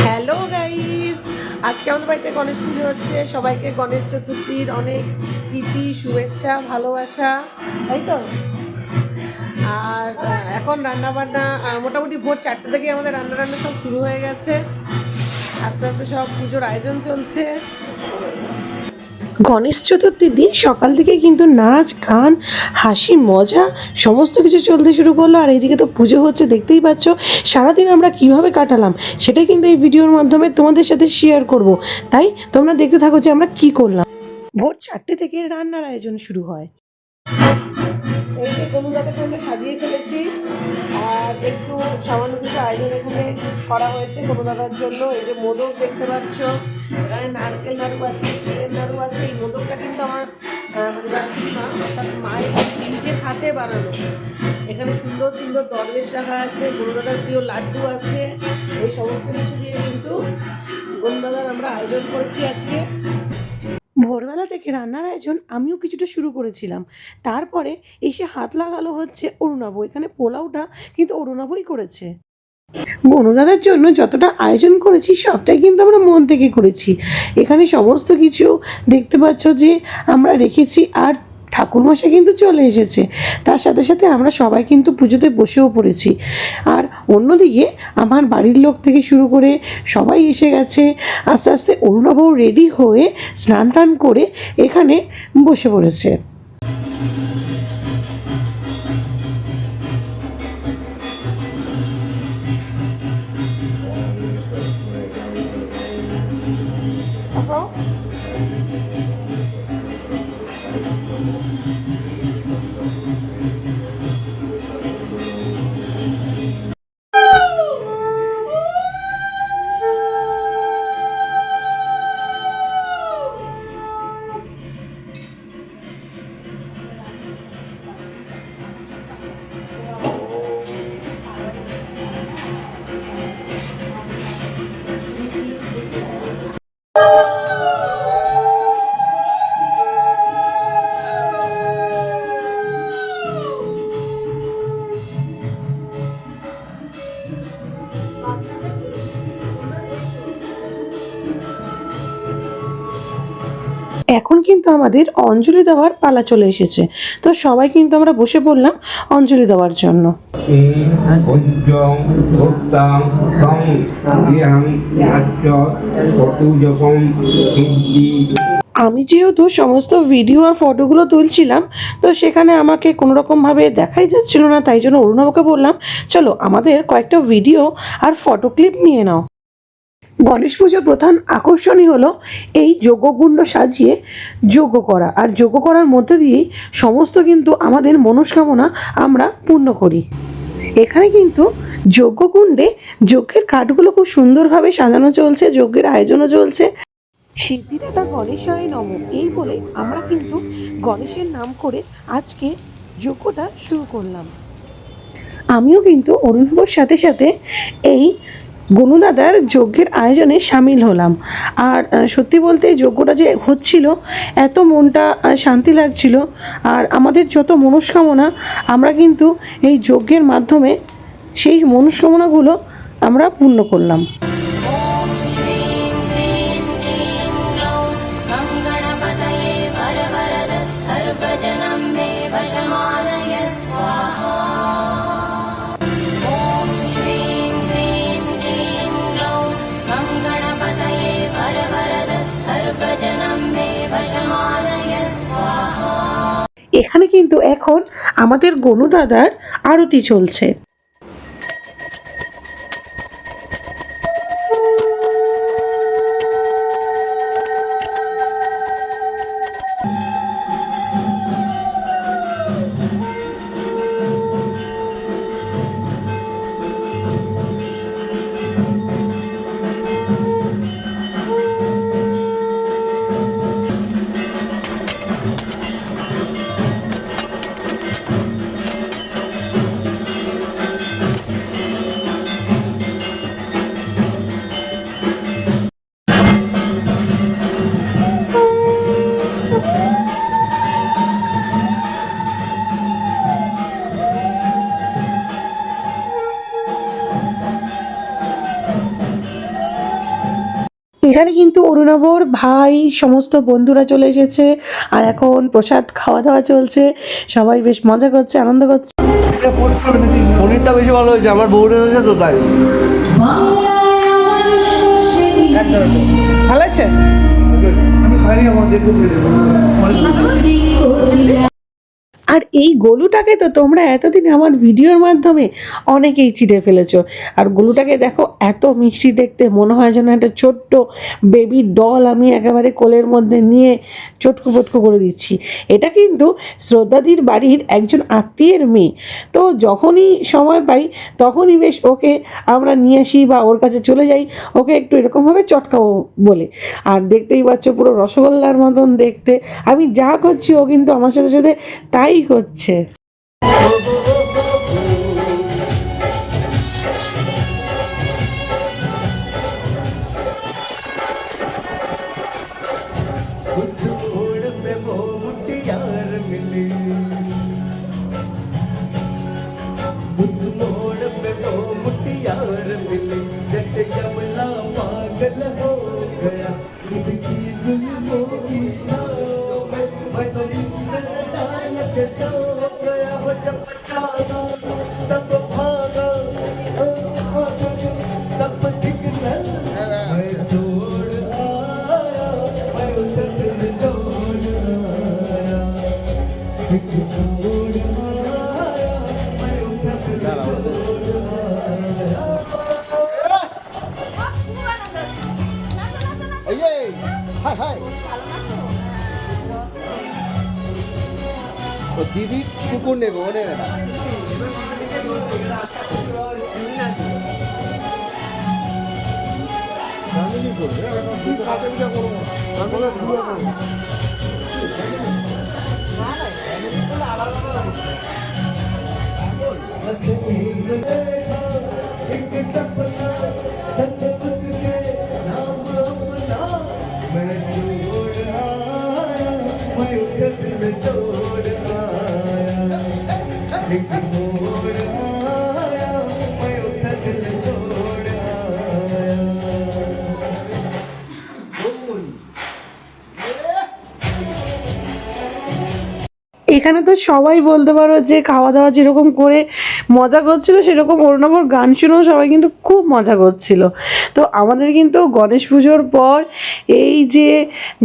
Hello guys, আজকে আমাদের বাড়িতে গণেশ পুজো হচ্ছে। সবাইকে গণেশ চতুর্থীর অনেক প্রীতি, শুভেচ্ছা, ভালোবাসা, তাই তো। আর এখন রান্না বান্না মোটামুটি ভোর 4টে থেকে আমাদের রান্না সব শুরু হয়ে গেছে। আস্তে আস্তে সব পুজোর আয়োজন চলছে। গণেশ চতুর্থীর দিন সকাল থেকে কিন্তু নাচ গান হাসি মজা সমস্ত কিছু চলতে শুরু করলো। আর এইদিকে তো পুজো হচ্ছে, দেখতেই পাচ্ছ। সারাদিন আমরা কিভাবে কাটালাম সেটাই কিন্তু এই ভিডিওর মাধ্যমে তোমাদের সাথে শেয়ার করব। তাই তোমরা দেখতে থাকো যে আমরা কি করলাম। ভোর 4টে থেকে রান্নার আয়োজন শুরু হয়। এই যে গনুদাকে আমরা সাজিয়ে ফেলেছি, আর একটু সামান্য কিছু আয়োজন এখানে করা হয়েছে গনুদাদার জন্য। এই যে মোদক দেখতে পাচ্ছ, এখানে নারকেল নাড়ু আছে, তেলের নাড়ু আছে। এই মোদকটা কিন্তু আমার মা অর্থাৎ মায়ের নিজের হাতে বানানো। এখানে সুন্দর সুন্দর দরবেশ রাখা আছে, গনুদাদার প্রিয় লাড্ডু আছে। এই সমস্ত কিছু দিয়ে কিন্তু গনুদাদার আমরা আয়োজন করেছি আজকে। ভোরবেলা থেকে রান্নার আয়োজন আমিও কিছুটা শুরু করেছিলাম। তারপরে এসে হাত লাগালো হচ্ছে অরুণাভ। এখানে পোলাওটা কিন্তু অরুণাভই করেছে। গনুদাদার জন্য যতটা আয়োজন করেছি সবটাই কিন্তু আমরা মন থেকে করেছি। এখানে সমস্ত কিছু দেখতে পাচ্ছ যে আমরা রেখেছি। আর ঠাকুরমশাই কিন্তু চলে এসেছে, তার সাথে সাথে আমরা সবাই কিন্তু পুজোতে বসেও পড়েছি। আর অন্যদিকে আমার বাড়ির লোক থেকে শুরু করে সবাই এসে গেছে। আস্তে আস্তে অরুণাবও রেডি হয়ে স্নান টান করে এখানে বসে পড়েছে। এখন কিন্তু আমাদের অঞ্জলি দেওয়ার পালা চলে এসেছে। তো সবাই কিন্তু আমরা বসে পড়লাম অঞ্জলি দেওয়ার জন্য। আমি যেহেতু সমস্ত ভিডিও আর ফটোগুলো তুলছিলাম, তো সেখানে আমাকে কোনো রকমভাবে দেখাই যাচ্ছিল না। তাই জন্য অরুণাবকে বললাম, চলো আমাদের কয়েকটা ভিডিও আর ফটো ক্লিপ নিয়ে নাও। গণেশ পুজোর প্রধান আকর্ষণই হলো এই যজ্ঞকুণ্ড সাজিয়ে যজ্ঞ করা। আর যজ্ঞ করার মধ্যে দিয়েই সমস্ত কিন্তু আমাদের মনস্কামনা আমরা পূর্ণ করি। এখানে কিন্তু যজ্ঞকুণ্ডে যজ্ঞের কাঠগুলো খুব সুন্দরভাবে সাজানো চলছে, যজ্ঞের আয়োজনও চলছে। সিদ্ধিদাতা গণেশায় নম এই বলে আমরা কিন্তু গণেশের নাম করে আজকে যজ্ঞটা শুরু করলাম। আমিও কিন্তু অরুণাবর সাথে সাথে এই গনুদাদার যজ্ঞের আয়োজনে সামিল হলাম। আর সত্যি বলতে যজ্ঞটা যে হচ্ছিল, এত মনটা শান্তি লাগছিল। আর আমাদের যত মনস্কামনা আমরা কিন্তু এই যজ্ঞের মাধ্যমে সেই মনস্কামনাগুলো আমরা পূর্ণ করলাম। এখানে কিন্তু এখন আমাদের গনুদাদার আরতি চলছে। এখানে কিন্তু অরুণাবর ভাই সমস্ত বন্ধুরা চলে এসেছে, আর এখন প্রসাদ খাওয়া দাওয়া চলছে, সবাই বেশ মজা করছে, আনন্দ করছে। পনিরটা বেশি ভালো হয়েছে, আমার বউরের হয়েছে তো তাই। ভালো আছে। আমি খাইনি, আমার দেখবো। আর এই গলুটাকে তো তোমরা এতদিন আমার ভিডিওর মাধ্যমে অনেকেই চিনে ফেলেছো। আর গলুটাকে দেখো, এত মিষ্টি দেখতে, মনে হয় যেন একটা ছোট্ট বেবি ডল আমি একেবারে কোলের মধ্যে নিয়ে চটকু পটকু করে দিচ্ছি। এটা কিন্তু শ্রদ্ধাদির বাড়ির একজন আত্মীয়ের মেয়ে, তো যখনই সময় পাই তখনই বেশ ওকে আমরা নিয়ে আসি বা ওর কাছে চলে যাই, ওকে একটু এরকমভাবে চটকাবো বলে। আর দেখতেই পাচ্ছ পুরো রসগোল্লার মতন দেখতে, আমি যা করছি ও কিন্তু আমার সাথে সাথে তাই করছে। দিদি কুকুর নেবে, ও নেবে না। এখানে তো সবাই বলতে পারো যে খাওয়া দাওয়া যেরকম করে মজা করছিল, সেরকম অরুণাবর গান শুনেও সবাই কিন্তু খুব মজা করছিল। তো আমাদের কিন্তু গণেশ পুজোর পর এই যে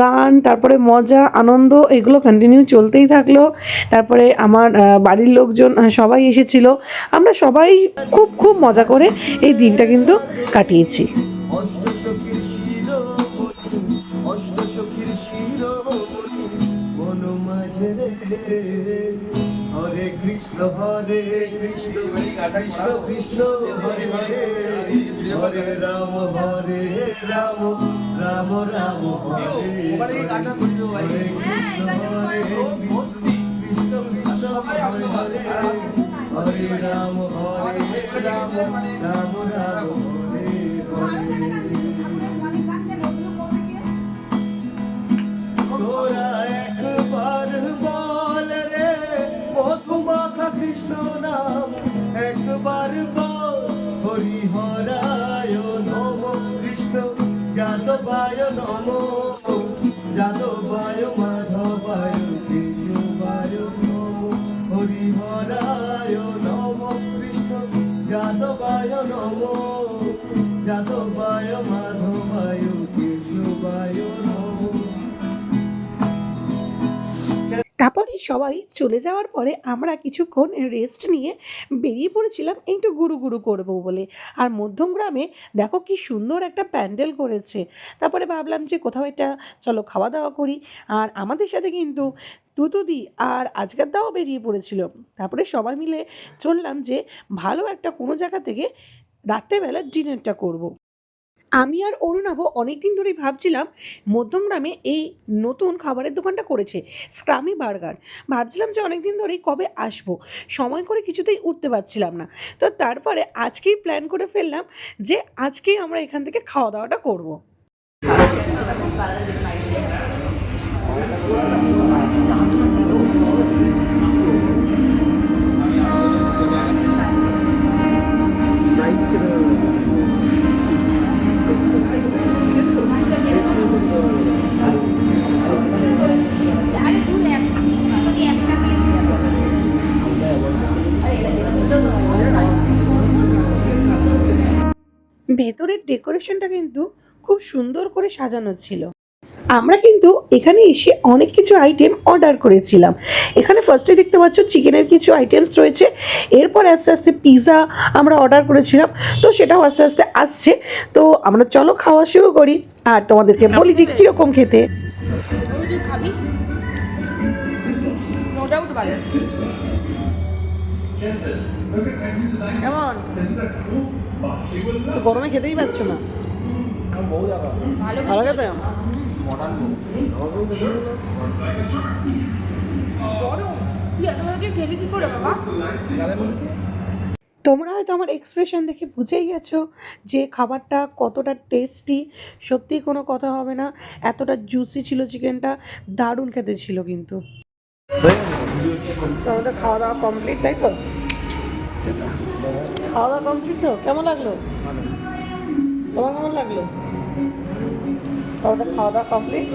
গান, তারপরে মজা আনন্দ, এগুলো কন্টিনিউ চলতেই থাকলো। তারপরে আমার বাড়ির লোকজন সবাই এসেছিল, আমরা সবাই খুব খুব মজা করে এই দিনটা কিন্তু কাটিয়েছি। হরে কৃষ্ণ কৃষ্ণ কৃষ্ণ হরে হরে, হরে রাম রাম রাম রাম হরে হরে, হরে কৃষ্ণ কৃষ্ণ কৃষ্ণ হরে হরে, হরে রাম রাম রাম রাম হরে হরে। তোরা একবার বল রে মধুমাখা কৃষ্ণ নাম, একবার বল হরি হরায় নম, কৃষ্ণ যাদবায় নম, যাদবায় মাধবায় কেশবায় নম, হরি হরায় নম, কৃষ্ণ যাদবায় নম, যাদবায় মাধবায় কেশবায় নম। তারপরে সবাই চলে যাওয়ার পরে আমরা কিছুক্ষণ রেস্ট নিয়ে বেরিয়ে পড়েছিলাম একটু গুরু গুরু করবো বলে। আর মধ্যমগ্রামে দেখো কি সুন্দর একটা প্যান্ডেল করেছে। তারপরে ভাবলাম যে কোথাও একটা চলো খাওয়া দাওয়া করি, আর আমাদের সাথে কিন্তু তুতুদি আর আজকের দাও বেরিয়ে পড়েছিল। তারপরে সবাই মিলে চললাম যে ভালো একটা কোনো জায়গা থেকে রাত্রেবেলা ডিনারটা করব। আমি আর অরুণাভ অনেক দিন ধরেই ভাবছিলাম, মধ্যমগ্রামে এই নতুন খাবারের দোকানটা করেছে স্ক্রামি বার্গার, ভাবছিলাম যে অনেক দিন ধরেই কবে আসবো, সময় করে কিছুতেই উঠতে পারছিলাম না। তো তারপরে আজকেই প্ল্যান করে ফেললাম যে আজকেই আমরা এখান থেকে খাওয়া দাওয়াটা করব। ভেতরের ডেকোরেশনটা কিন্তু খুব সুন্দর করে সাজানো ছিল। আমরা কিন্তু এখানে এসে অনেক কিছু আইটেম অর্ডার করেছিলাম। এখানে ফার্স্টে দেখতে পাচ্ছ চিকেনের কিছু আইটেমস রয়েছে, এরপর আস্তে আস্তে পিৎজা আমরা অর্ডার করেছিলাম, তো সেটাও আস্তে আস্তে আসছে। তো আমরা চলো খাওয়া শুরু করি আর তোমাদেরকে বলি যে কীরকম খেতে। তুই খাবি? নো ডাউট ভালো। কেমন? তো গরমে খেতেই পারছো না? ভালো ভালো খেতে? গরম তুই এত রাতে খেলি কি করে বাবা? তোমরা হয়তো আমার এক্সপ্রেশন দেখে বুঝেই গেছো যে খাবারটা কতটা টেস্টি। সত্যিই কোনো কথা হবে না, এতটা জুসি ছিল চিকেনটা, দারুণ খেতে ছিল কিন্তু। So, আমাদের খাওয়া দাওয়া কমপ্লিট, তাই তো? খাওয়া দাওয়া কমপ্লিট তো? কেমন লাগলো? তোমার কেমন লাগলো? আমাদের খাওয়া দাওয়া কমপ্লিট।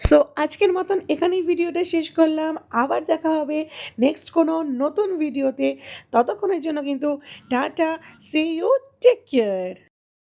সো আজকের মতন এখানেই ভিডিওটা শেষ করলাম। আবার দেখা হবে নেক্সট কোনো নতুন ভিডিওতে। ততক্ষণের জন্য কিন্তু tata, see you, take care.